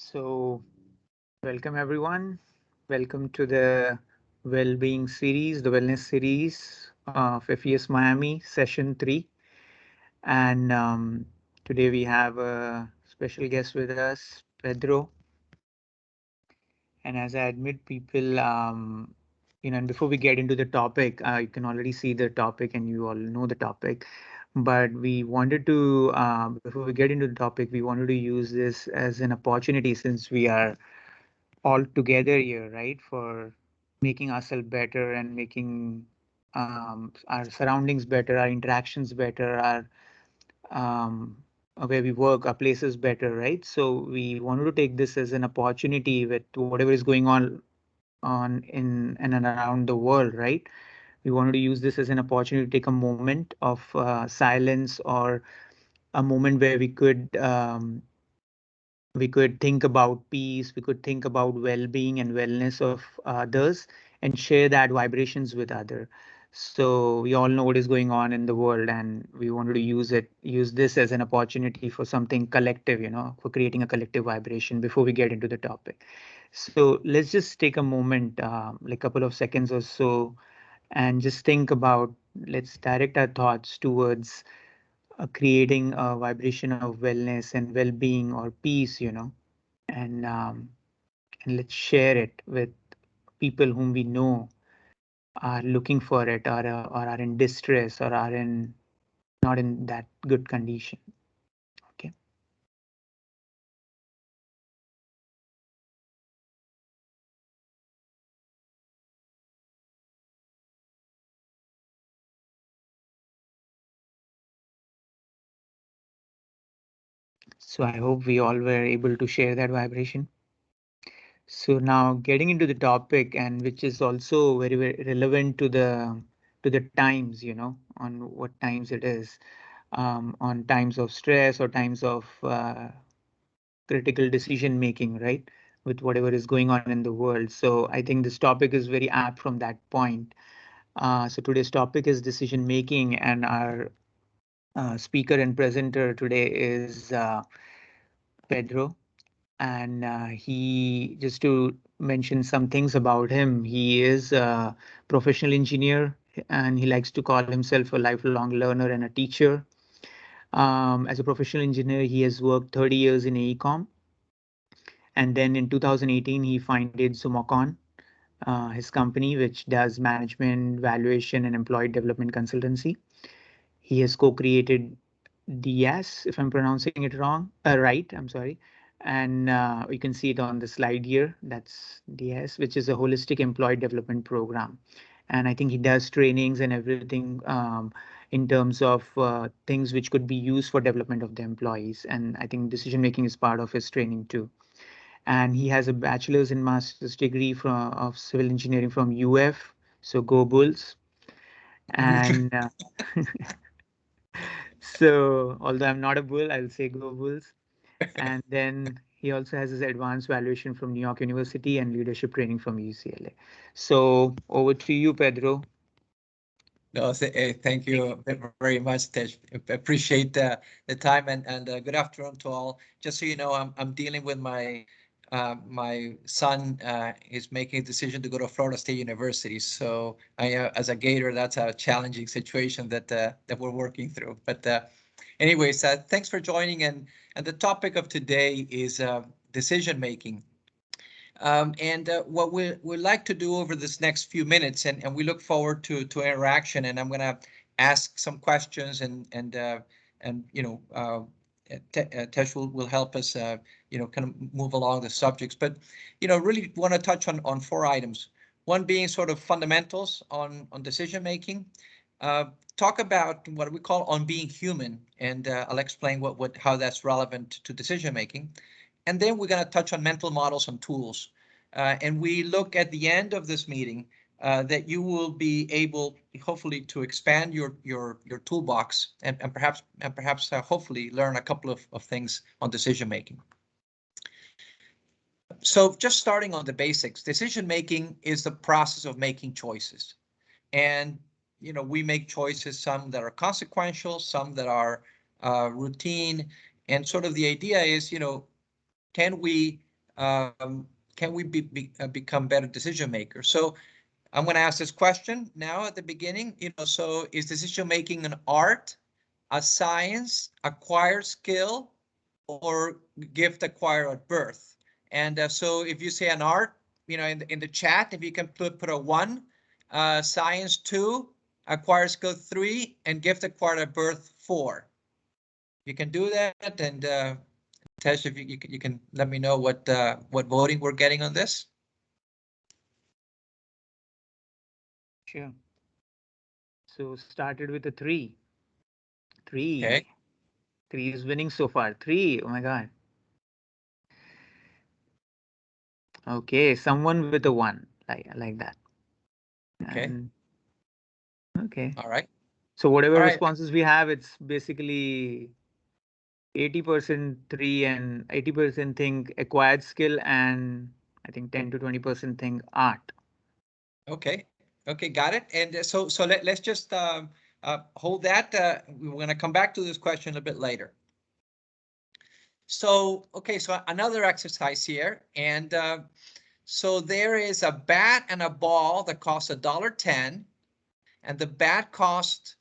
So, welcome everyone. Welcome to the well-being series, the wellness series of FES Miami, session 3. And today we have a special guest with us, Pedro. And as I admit, people, and before we get into the topic, you can already see the topic and you all know the topic. But we wanted to, before we get into the topic, we wanted to use this as an opportunity since we are all together here, right? For making ourselves better and making our surroundings better, our interactions better, our where we work, our places better, right? So we wanted to take this as an opportunity with whatever is going on in and around the world, right? We wanted to use this as an opportunity to take a moment of silence or a moment where we could think about peace, we could think about well-being and wellness of others and share that vibrations with other. So we all know what is going on in the world and we wanted to use this as an opportunity for something collective, for creating a collective vibration before we get into the topic. So let's just take a moment, like a couple of seconds or so, and just think about, let's direct our thoughts towards creating a vibration of wellness and well-being or peace, and and let's share it with people whom we know are looking for it or are in distress or are in not in that good condition. Okay. So I hope we all were able to share that vibration. So now getting into the topic, and which is also very, very relevant to the times, on what times it is, on times of stress or times of critical decision making, right? With whatever is going on in the world. So I think this topic is very apt from that point. So today's topic is decision making, and our speaker and presenter today is Pedro. And he, just to mention some things about him, he is a professional engineer and he likes to call himself a lifelong learner and a teacher. As a professional engineer, he has worked 30 years in AECOM. And then in 2018, he founded Zumacon, his company, which does management, valuation, and employee development consultancy. He has co-created DS, if I'm pronouncing it wrong, right, I'm sorry. And you can see it on the slide here. That's DS, which is a holistic employee development program. And I think he does trainings and everything in terms of things which could be used for development of the employees. And I think decision making is part of his training too. And he has a bachelor's and master's degree from of civil engineering from UF. So go Bulls. And so although I'm not a bull, I'll say go Bulls. And then he also has his advanced valuation from New York University and leadership training from UCLA. So over to you, Pedro. No, thank you very much, Tej. Appreciate the time and good afternoon to all. Just so you know, I'm dealing with my son is making a decision to go to Florida State University. So I, as a Gator, that's a challenging situation that we're working through. But anyways, thanks for joining. And the topic of today is decision making. And what we'd like to do over this next few minutes, and we look forward to interaction, and I'm going to ask some questions and Tesh will help us kind of move along the subjects, but really want to touch on four items. One being sort of fundamentals on decision making. Talk about what we call on being human, and I'll explain how that's relevant to decision making. And then we're going to touch on mental models and tools. And we look at the end of this meeting that you will be able, hopefully, to expand your toolbox and perhaps hopefully learn a couple of things on decision making. So just starting on the basics, decision making is the process of making choices. And we make choices, some that are consequential, some that are routine. And sort of the idea is, can we can we become better decision makers? So I'm going to ask this question now at the beginning. So is decision making an art, a science, acquired skill, or gift acquired at birth? And so if you say an art, in the chat, if you can put a 1, science 2, acquired skill 3, and gift acquired at birth 4. You can do that, and Tesh, if you can let me know what voting we're getting on this. Sure. So started with a 3. 3. Okay. 3 is winning so far. 3. Oh my God. Okay, someone with a 1, like that. Okay. And okay. All right. So whatever All right. responses we have, it's basically 80% 3 and 80% think acquired skill, and I think 10 to 20% think art. Okay. Okay, got it. And so let's just hold that. We're going to come back to this question a bit later. So, okay, so another exercise here. And so there is a bat and a ball that costs $1.10, and the bat costs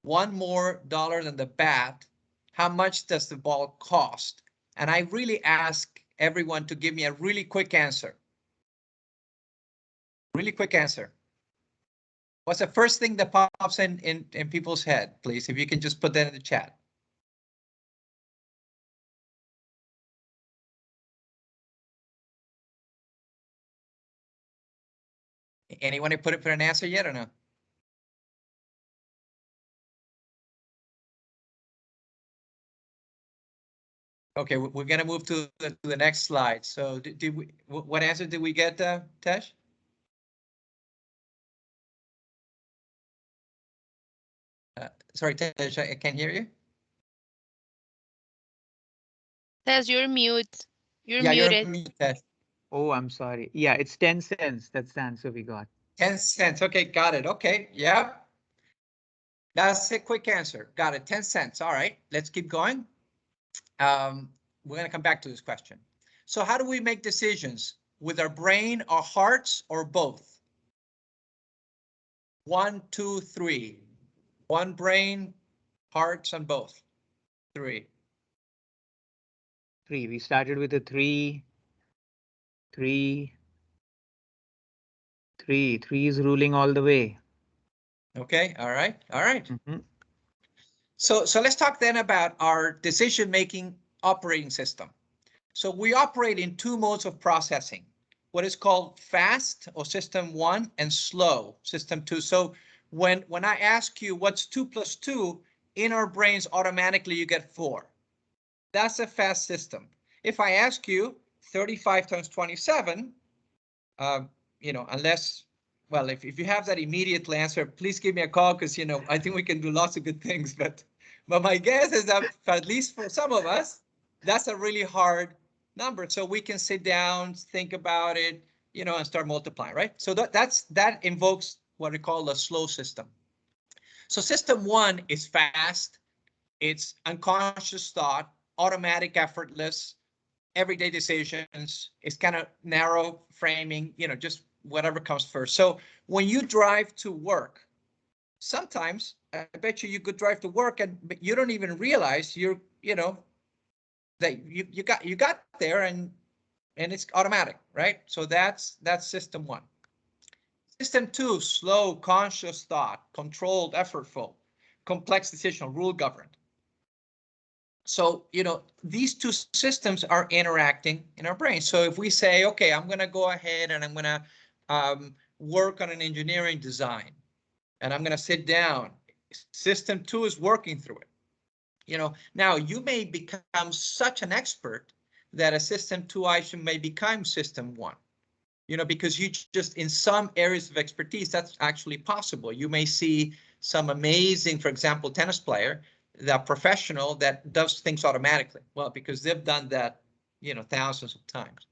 $1 more than the bat. How much does the ball cost? And I really ask everyone to give me a really quick answer. Really quick answer. What's the first thing that pops in people's head, please? If you can just put that in the chat. Anyone put an answer yet or no? Okay, we're gonna move to the next slide. So did we? What answer did we get, Tesh? Sorry, Tesh, I can't hear you. Says you're mute. You're Yeah, muted. you're mute, Tesh. Oh, I'm sorry. Yeah, it's 10 cents. That's the answer we got. 10 cents. Okay, got it. Okay, yeah. That's a quick answer. Got it. 10 cents. All right, let's keep going. We're going to come back to this question. So how do we make decisions? With our brain, our hearts, or both? 1, 2, 3. One brain, hearts, and both. 3. 3. We started with a 3. 3. 3. 3 is ruling all the way. Okay, all right, all right. Mm-hmm. So let's talk then about our decision-making operating system. So we operate in 2 modes of processing, what is called fast or system 1 and slow system 2. So when I ask you what's 2 plus 2, in our brains automatically you get 4. That's a fast system. If I ask you 35 times 27, unless, well, if you have that immediate answer, please give me a call, because I think we can do lots of good things. But my guess is that at least for some of us, that's a really hard number. So we can sit down, think about it, and start multiplying, right? So that invokes what we call a slow system. So system 1 is fast. It's unconscious thought, automatic, effortless, everyday decisions. It's kind of narrow framing, just whatever comes first. So when you drive to work, sometimes I bet you could drive to work and you don't even realize that you got there, and it's automatic, right? So that's system 1. System 2, slow, conscious thought, controlled, effortful, complex decision, rule governed. So, these 2 systems are interacting in our brain. So if we say, okay, I'm going to go ahead and I'm going to work on an engineering design, and I'm going to sit down, system 2 is working through it. Now you may become such an expert that a system 2 item may become system 1, because you just, in some areas of expertise, that's actually possible. You may see some amazing, for example, tennis player, the professional that does things automatically. Well, because they've done that, thousands of times.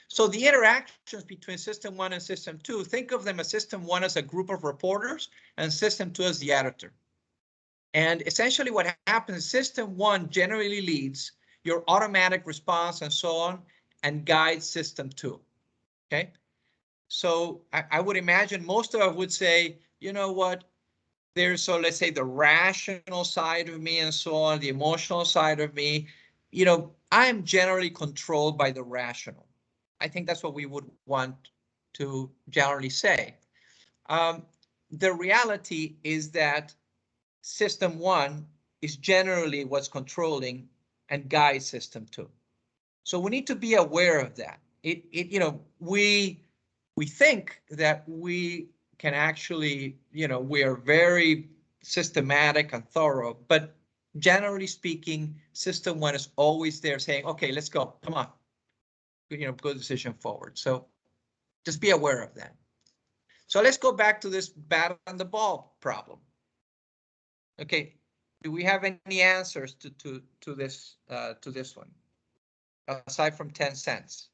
So the interactions between system 1 and system 2, think of them as system 1 as a group of reporters and system 2 as the editor. And essentially what happens, system 1 generally leads your automatic response and so on, and guides system 2. Okay, so I would imagine most of us would say, you know what, there's, so let's say the rational side of me and so on, the emotional side of me, you know, I'm generally controlled by the rational. I think that's what we would want to generally say. The reality is that system 1 is generally what's controlling and guides system 2. So we need to be aware of that. You know, we think that we can actually, you know, we are very systematic and thorough, but generally speaking, system 1 is always there saying, okay, let's go, come on, you know, good decision forward. So just be aware of that. So let's go back to this bat on the ball problem. Okay, do we have any answers to this one aside from 10 cents?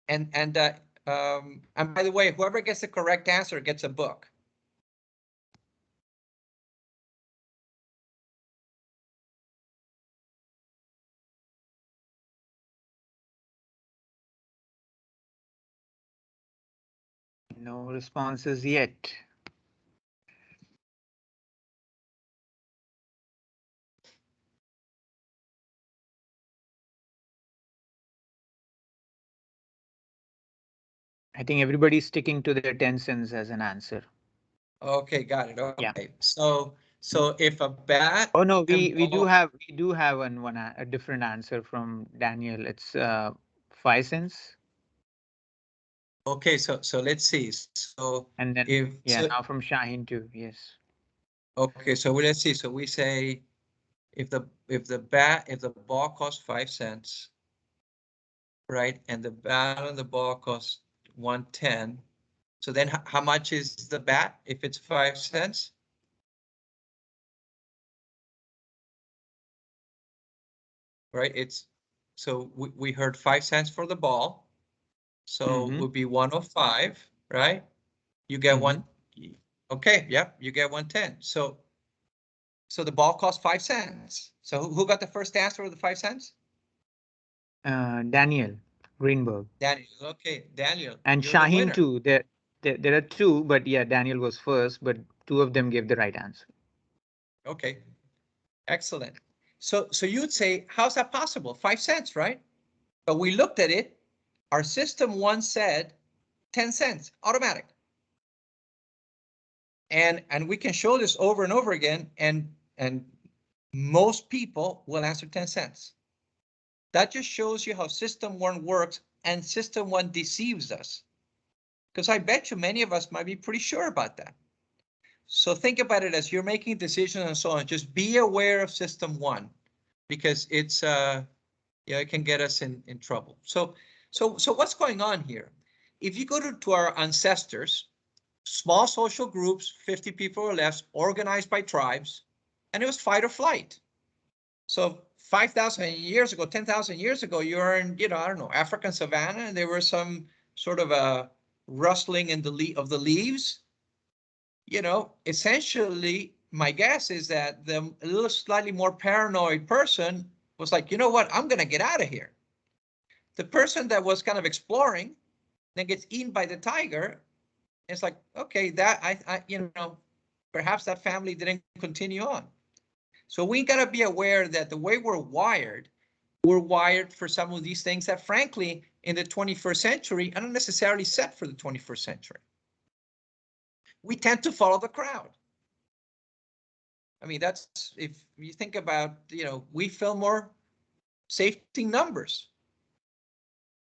And by the way, whoever gets the correct answer gets a book. No responses yet. I think everybody's sticking to their 10 cents as an answer. Okay, got it. Okay, Yeah. so if a bat. Oh no, and we do ball, have a different answer from Daniel. It's 5 cents. okay, so let's see. So And then if yeah, now from Shaheen too. Yes. okay, so let's see. So we say if the ball costs 5 cents, right, and the bat on the ball costs 110. So then how much is the bat if it's 5 cents? Right, it's, so we heard 5 cents for the ball. So Mm-hmm. would be 105, right? You get one. Okay, yep, you get 110. So the ball costs 5 cents. So who got the first answer of the 5 cents? Daniel Greenberg. Daniel. Okay, Daniel, And you're the Shaheen winner. too. There are two, but yeah, Daniel was first, but two of them gave the right answer. Okay, excellent. So you'd say, how's that possible? 5 cents, right? But we looked at it. Our system 1 said 10 cents, automatic. And we can show this over and over again, and most people will answer 10 cents. That just shows you how system 1 works, and system 1 deceives us. Because I bet you many of us might be pretty sure about that. So think about it as you're making decisions and so on. Just be aware of system 1, because it's yeah, it can get us in trouble. So what's going on here? If you go to our ancestors, small social groups, 50 people or less, organized by tribes, and it was fight or flight. So 5,000 years ago, 10,000 years ago, you were in, you know, I don't know, African savanna, and there was some sort of a rustling in of the leaves. You know, essentially, my guess is that the a little slightly more paranoid person was like, you know what, I'm going to get out of here. The person that was kind of exploring then gets eaten by the tiger. It's like, okay, that I you know, perhaps that family didn't continue on. So we got to be aware that the way we're wired for some of these things that, frankly, in the 21st century, are not necessarily set for the 21st century. We tend to follow the crowd. I mean, that's, if you think about, you know, we feel more safety numbers,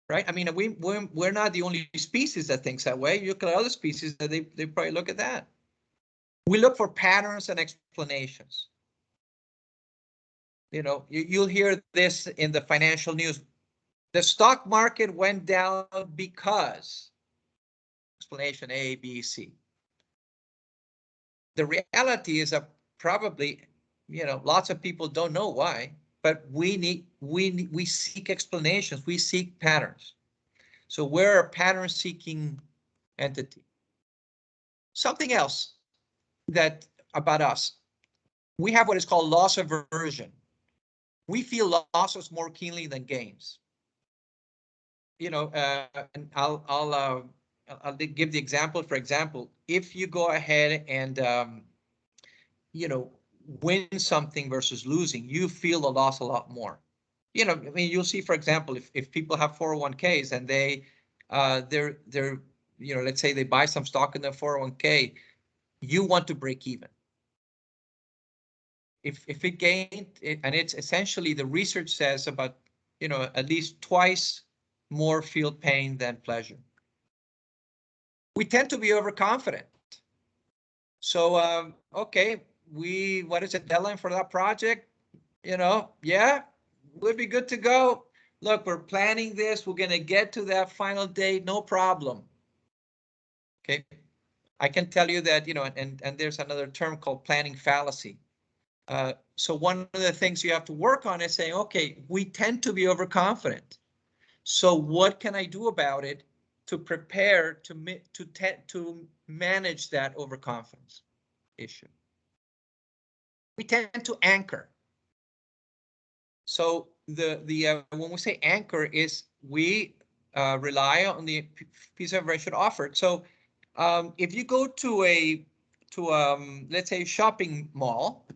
right? I mean, we're not the only species that thinks that way. You look at other species, that they probably look at that. We look for patterns and explanations. You know, you'll hear this in the financial news. The stock market went down because explanation A, B, C. The reality is that probably, you know, lots of people don't know why, but we seek explanations, we seek patterns. So we're a pattern-seeking entity. Something else that about us, we have what is called loss aversion. We feel losses more keenly than gains. and I'll give the example. For example, if you go ahead and, win something versus losing, you feel the loss a lot more. I mean, you'll see, for example, if people have 401ks and they're, let's say they buy some stock in their 401k, you want to break even. If it gained, and it's essentially, the research says about, at least twice more feel pain than pleasure. We tend to be overconfident. So, okay, what is the deadline for that project? Yeah, we'll be good to go. Look, we're planning this. We're going to get to that final date. No problem. Okay. I can tell you that, and there's another term called planning fallacy. So one of the things you have to work on is saying, okay, we tend to be overconfident. So what can I do about it to prepare to manage that overconfidence issue? We tend to anchor. So when we say anchor, is we rely on the piece of information offered. So if you go to let's say, shopping mall,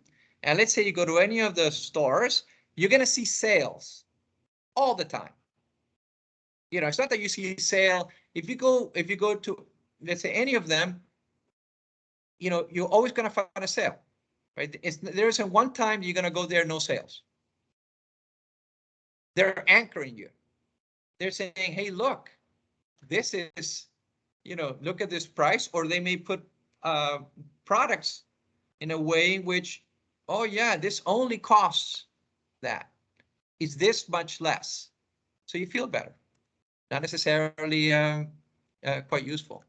and let's say you go to any of the stores, you're going to see sales all the time. It's not that you see sale. If you go to, let's say, any of them, you're always going to find a sale, right? There isn't one time you're going to go there, no sales. They're anchoring you. They're saying, hey, look, this is, look at this price. Or they may put products in a way in which, oh yeah, this only costs that. Is this much less? So you feel better. Not necessarily quite useful.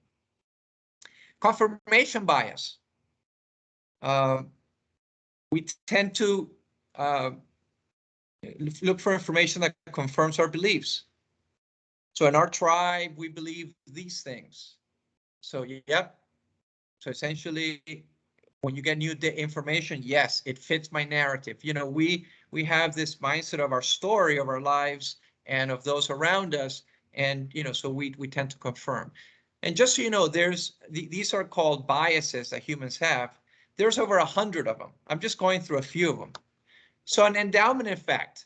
Confirmation bias. We tend to look for information that confirms our beliefs. So in our tribe, we believe these things. So yep. So essentially, when you get new information, yes, it fits my narrative. We have this mindset of our story, of our lives, and of those around us, and so we tend to confirm. And just so you know, these are called biases that humans have. There's over 100 of them. I'm just going through a few of them. So an endowment effect.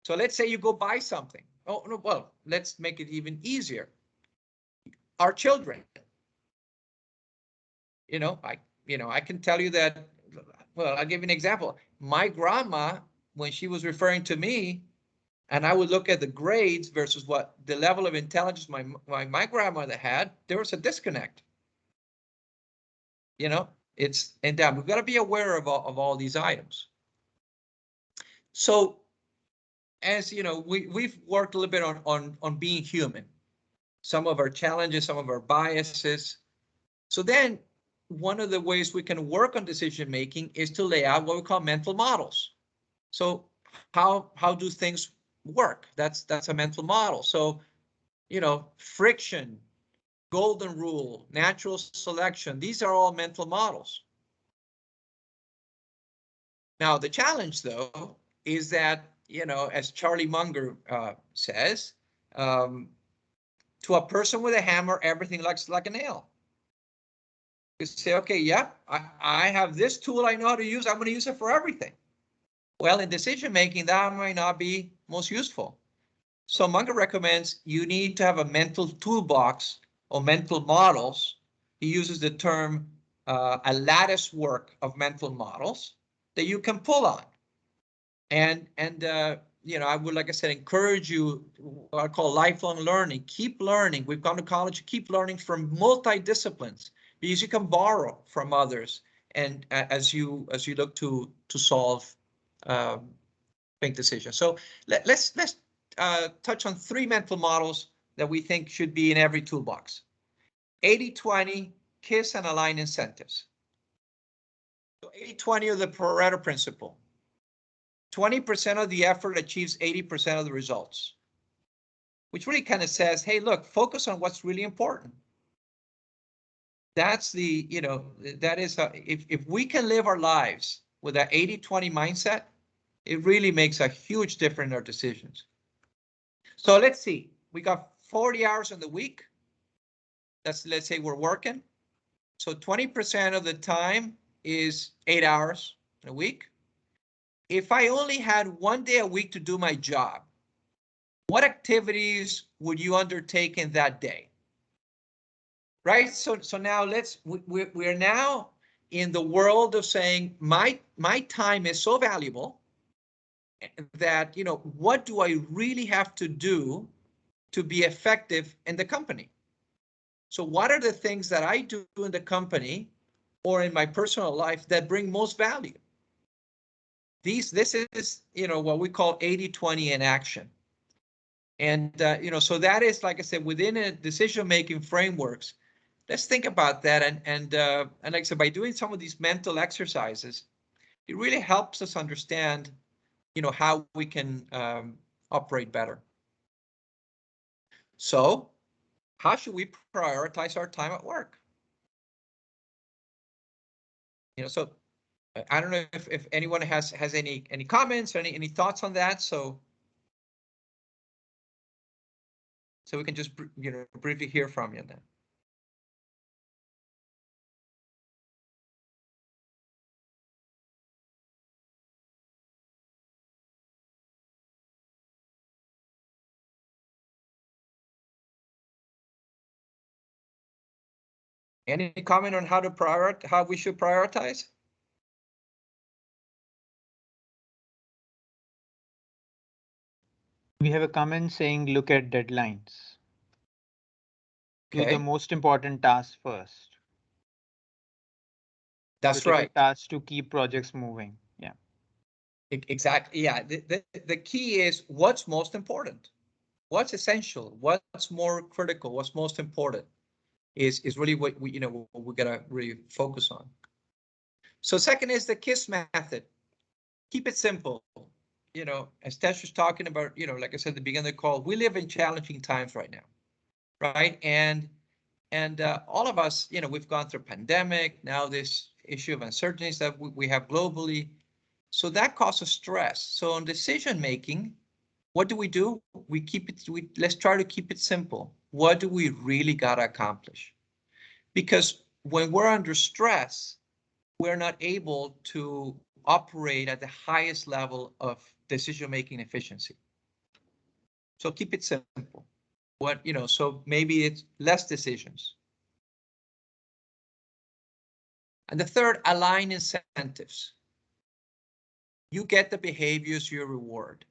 So let's say you go buy something. Oh no, well, let's make it even easier. Our children. I can tell you that. Well, I'll give you an example. My grandma, when she was referring to me, and I would look at the grades versus what the level of intelligence my grandmother had, there was a disconnect. It's endowed. We've got to be aware of all these items. So, as you know, we've worked a little bit on being human. Some of our challenges, some of our biases. So then, one of the ways we can work on decision making is to lay out what we call mental models. So how do things work? That's a mental model. So, friction, golden rule, natural selection, these are all mental models. Now, the challenge, though, is that, as Charlie Munger says, to a person with a hammer, everything looks like a nail. You say, okay, yeah, I have this tool I know how to use. I'm going to use it for everything. Well, in decision making, that might not be most useful. So Munger recommends you need to have a mental toolbox or mental models. He uses the term a lattice work of mental models that you can pull on. And I would, like I said, encourage you, what I call lifelong learning. Keep learning. We've gone to college, keep learning from multi-disciplines, because you can borrow from others. And as you look to solve, make decisions. So let's touch on 3 mental models that we think should be in every toolbox. 80-20, KISS, and align incentives. So 80-20 are the Pareto principle. 20% of the effort achieves 80% of the results, which really kind of says, hey, look, focus on what's really important. That's the, that is, if we can live our lives with that 80-20 mindset, it really makes a huge difference in our decisions. So let's see, we got 40 hours in the week. Let's say we're working. So 20% of the time is 8 hours in a week. If I only had 1 day a week to do my job, what activities would you undertake in that day? Right? So now we're now in the world of saying my time is so valuable that, what do I really have to do to be effective in the company? So what are the things that I do in the company or in my personal life that bring most value? This is, what we call 80-20 in action. And, so that is, like I said, within a decision-making frameworks, let's think about that. And like I said, by doing some of these mental exercises, it really helps us understand, how we can operate better. So how should we prioritize our time at work? So I don't know if anyone has any comments or any thoughts on that. So we can just, briefly hear from you then. Any comment on how we should prioritize? We have a comment saying, look at deadlines. Do the Okay, most important tasks first. that's Critical right. tasks to keep projects moving. Yeah. Exactly. Yeah. The key is what's most important, what's essential, what's more critical, what's most important is really what what we gotta really focus on. So second is the KISS method. Keep it simple. As Tesh was talking about, like I said at the beginning of the call, we live in challenging times right now, right? And all of us, we've gone through a pandemic, now this issue of uncertainties that we have globally. So that causes stress. So on decision making, what do? Let's try to keep it simple. What do we really got to accomplish? Because when we're under stress, we're not able to operate at the highest level of decision-making efficiency. So keep it simple. So maybe it's less decisions. And the third, align incentives. You get the behaviors you reward.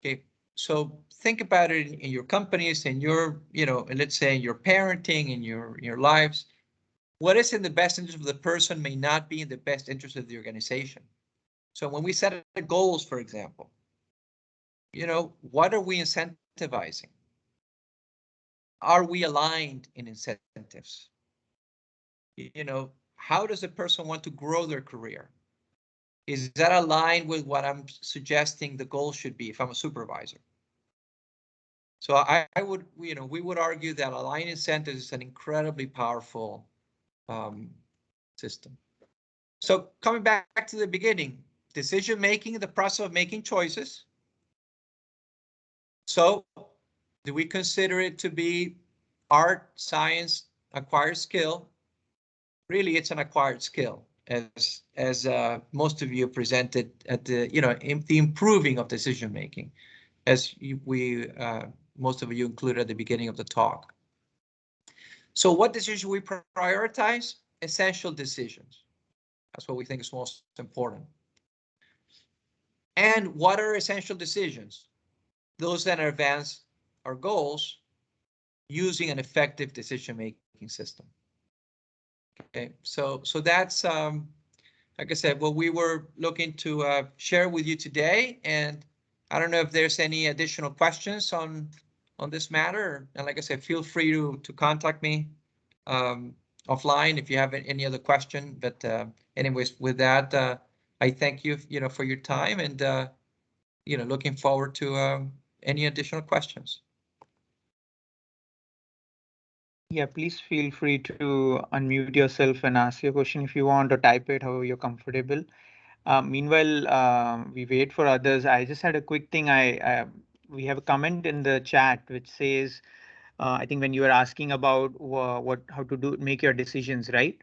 Okay, so think about it in your companies, in your, let's say in your parenting, in your lives. What is in the best interest of the person may not be in the best interest of the organization. So when we set goals, for example, what are we incentivizing? Are we aligned in incentives? How does a person want to grow their career? Is that aligned with what I'm suggesting the goal should be if I'm a supervisor? So I would, we would argue that aligned incentives is an incredibly powerful system. So coming back to the beginning, decision making, the process of making choices. So do we consider it to be art, science, acquired skill? Really, it's an acquired skill, as most of you presented at the, the improving of decision making, as most of you included at the beginning of the talk. So what decisions we prioritize? Essential decisions. That's what we think is most important. And what are essential decisions? Those that advance our goals using an effective decision-making system. Okay, so that's, like I said, what we were looking to share with you today. And I don't know if there's any additional questions on this matter. And like I said, feel free to contact me offline if you have any other question. But anyways, with that, I thank you, for your time, and looking forward to any additional questions. Yeah, please feel free to unmute yourself and ask your question if you want, or type it however you're comfortable. Meanwhile, we wait for others. I just had a quick thing. I we have a comment in the chat which says, I think when you were asking about how to make your decisions, right?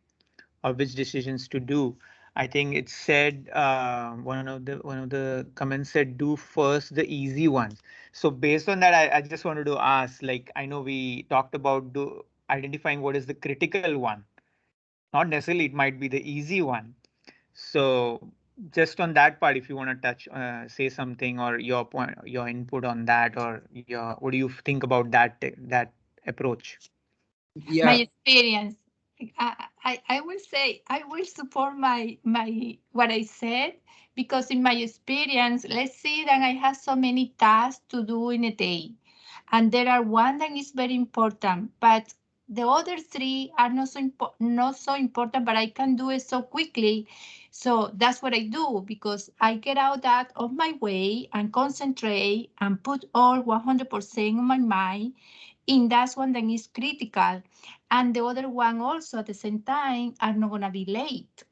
Or which decisions to do. I think it said one of the comments said do first the easy ones. So based on that, I just wanted to ask, like I know we talked about identifying what is the critical one. Not necessarily it might be the easy one. So just on that part, if you want to say something or your point, your input on that, or your what do you think about that approach? My Yeah, experience. I will say I will support my what I said, because in my experience, let's say that I have so many tasks to do in a day, and there are one that is very important, but the other three are not so important, but I can do it so quickly. So that's what I do, because I get out that of my way and concentrate and put all 100% on my mind in that one that is critical, and the other one also at the same time are not going to be late.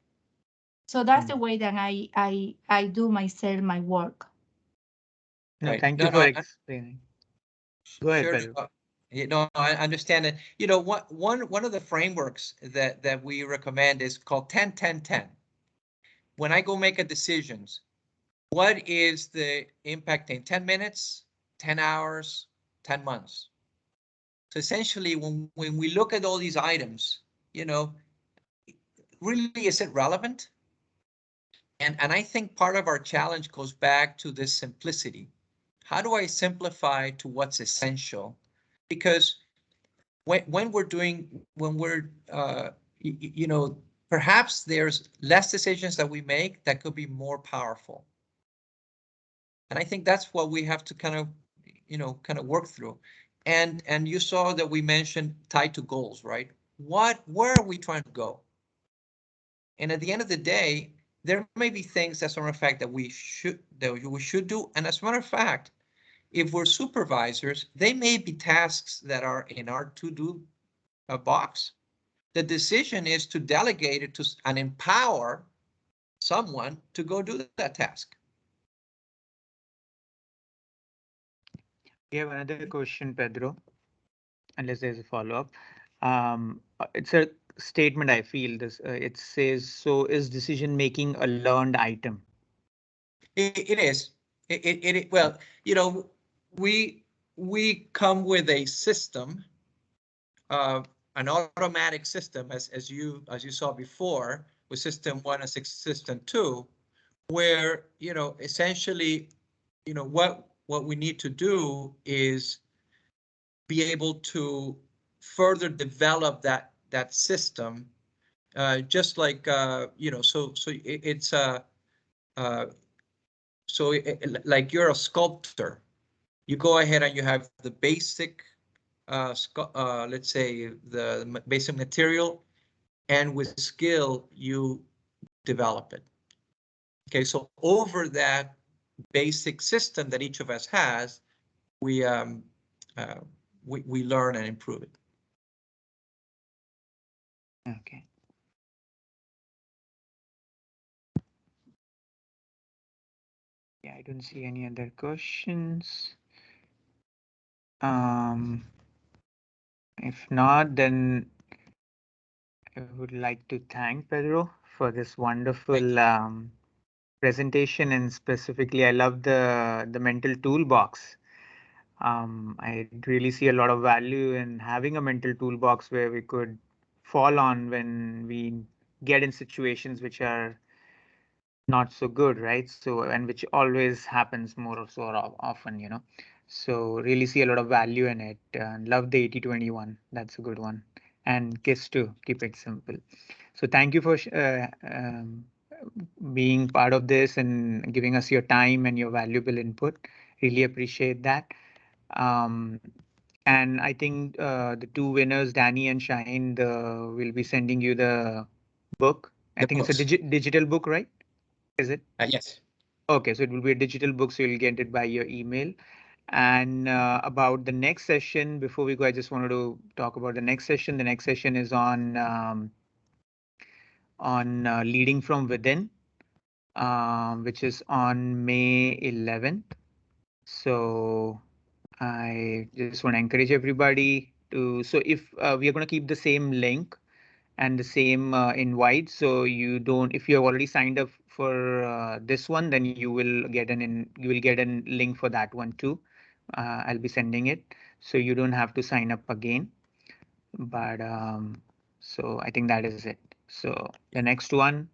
So that's the way that I do myself my work. No, right. thank you No, for no, explaining. Go ahead, sure. Pedro. You know, I understand it. You know, one of the frameworks that we recommend is called 10-10-10. When I go make a decisions, what is the impact in 10 minutes, 10 hours, 10 months? So essentially, when we look at all these items, you know, really, is it relevant? And I think part of our challenge goes back to this simplicity. How do I simplify to what's essential? Because when we're you know, perhaps there's less decisions that we make that could be more powerful. And I think that's what we have to kind of, you know, kind of work through. And you saw that we mentioned tied to goals, right? Where are we trying to go? And at the end of the day, there may be things, as a matter of fact, that we should do. And as a matter of fact, if we're supervisors, they may be tasks that are in our to-do box. The decision is to delegate it to and empower someone to go do that task. We have another question, Pedro, unless there's a follow-up. It's a statement I feel this. It says, so is decision making a learned item? It is. Well, you know, we come with a system, an automatic system, as you saw before, with system 1 and system 2, where, you know, essentially, you know, what we need to do is be able to further develop that system, just like, you know, so it's uh, like you're a sculptor. You go ahead and you have the basic, let's say the basic material, and with skill you develop it. Okay, so over that basic system that each of us has, we uh, we learn and improve it. Okay. Yeah, I don't see any other questions. If not, then I would like to thank Pedro for this wonderful presentation, and specifically, I love the mental toolbox. I really see a lot of value in having a mental toolbox where we could fall on when we get in situations which are not so good, right? So, and which always happens more or so often, you know. So really see a lot of value in it. Love the 80-21. That's a good one. And KISS too, keep it simple. So thank you for being part of this and giving us your time and your valuable input. Really appreciate that. Um, and I think the two winners, Danny and Shaheen, will be sending you the book. I The think it's a books. digital book, right? Is it? Yes. Okay, so it will be a digital book, so you'll get it by your email. And about the next session, before we go, I just wanted to talk about the next session. The next session is on leading from within, which is on May 11th. So I just want to encourage everybody to. So if we are going to keep the same link and the same invite, so you don't. If you have already signed up for this one, then you will get a link for that one too. I'll be sending it, so you don't have to sign up again. But so I think that is it. So the next one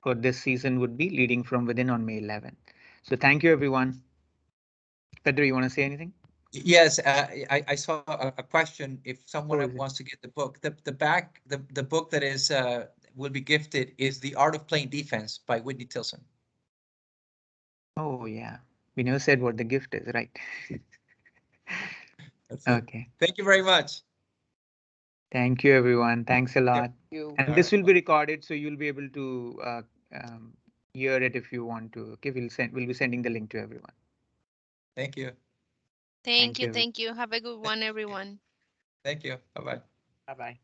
for this season would be Leading from Within on May 11th. So thank you, everyone. Pedro, you want to say anything? Yes, I saw a question. If someone Oh, is it? wants to get the book, the book that is will be gifted is The Art of Playing Defense by Whitney Tilson. Oh, yeah. We never said what the gift is, right? That's it. Okay. Thank you very much. Thank you, everyone. Thanks a lot. You. And this will be recorded, so you'll be able to um, hear it if you want to. Okay, we'll be sending the link to everyone. Thank you. Thank you. everyone. Thank you. Have a good one, everyone. Thank you. Bye-bye. Bye-bye.